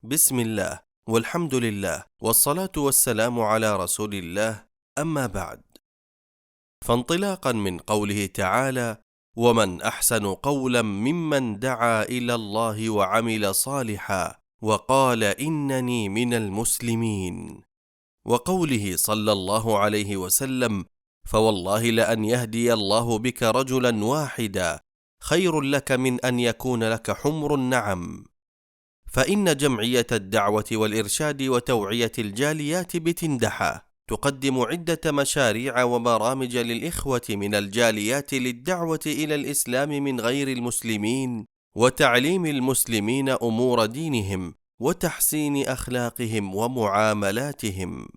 بسم الله والحمد لله والصلاة والسلام على رسول الله، أما بعد. فانطلاقا من قوله تعالى: ومن أحسن قولا ممن دعا إلى الله وعمل صالحا وقال إنني من المسلمين، وقوله صلى الله عليه وسلم: فوالله لأن يهدي الله بك رجلا واحدا خير لك من أن يكون لك حمر النعم. فإن جمعية الدعوة والإرشاد وتوعية الجاليات بتندحة تقدم عدة مشاريع وبرامج للإخوة من الجاليات للدعوة إلى الإسلام من غير المسلمين، وتعليم المسلمين أمور دينهم وتحسين أخلاقهم ومعاملاتهم.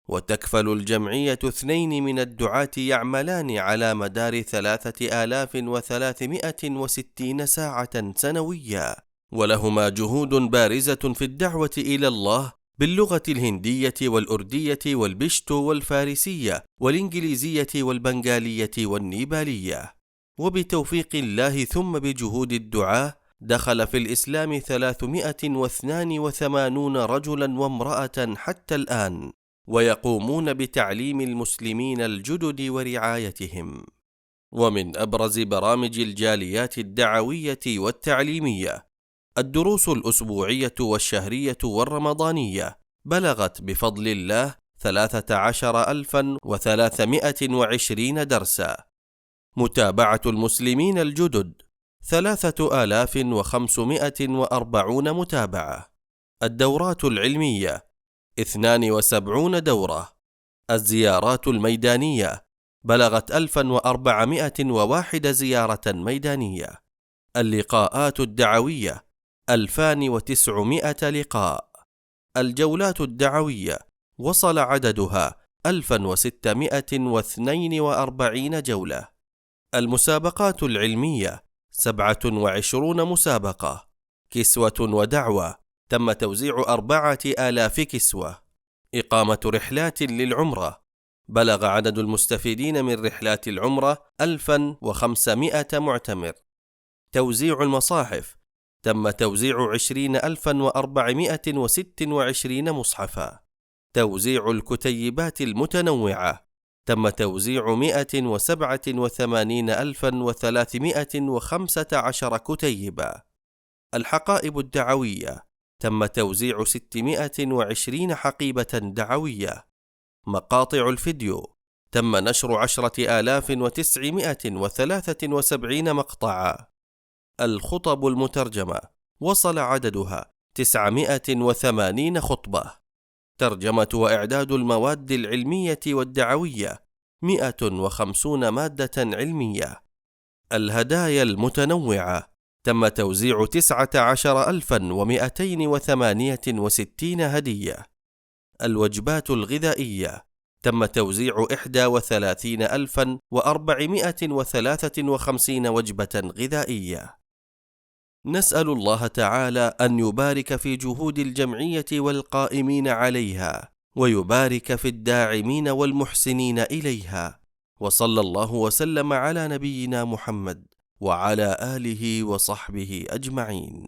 وتكفل الجمعية 2 من الدعاة يعملان على مدار 3360 ساعة سنويا، ولهما جهود بارزة في الدعوة إلى الله باللغة الهندية والأردية والبشتو والفارسية والإنجليزية والبنغالية والنيبالية. وبتوفيق الله ثم بجهود الدعاة دخل في الإسلام 382 رجلا وامرأة حتى الآن، ويقومون بتعليم المسلمين الجدد ورعايتهم. ومن أبرز برامج الجاليات الدعوية والتعليمية الدروس الأسبوعية والشهرية والرمضانية، بلغت بفضل الله 13320 درسا. متابعة المسلمين الجدد 3540 متابعة. الدورات العلمية 72 دورة. الزيارات الميدانية بلغت 1401 زيارة ميدانية. اللقاءات الدعوية 2900 لقاء. الجولات الدعوية وصل عددها 1642 جولة. المسابقات العلمية 27 مسابقة. كسوة ودعوة تم توزيع 4000 كسوة. إقامة رحلات للعمرة بلغ عدد المستفيدين من رحلات العمرة 1500 معتمر. توزيع المصاحف تم توزيع 20426 مصحفا. توزيع الكتيبات المتنوعة تم توزيع 187315 كتيبا. الحقائب الدعوية تم توزيع 620 حقيبة دعوية. مقاطع الفيديو تم نشر 10973 مقطعا. الخطب المترجمة وصل عددها 980 خطبة. ترجمة وإعداد المواد العلمية والدعوية 150 مادة علمية. الهدايا المتنوعة تم توزيع 19268 هدية. الوجبات الغذائية تم توزيع 31453 وجبة غذائية. نسأل الله تعالى أن يبارك في جهود الجمعية والقائمين عليها، ويبارك في الداعمين والمحسنين إليها، وصلى الله وسلم على نبينا محمد وعلى آله وصحبه أجمعين.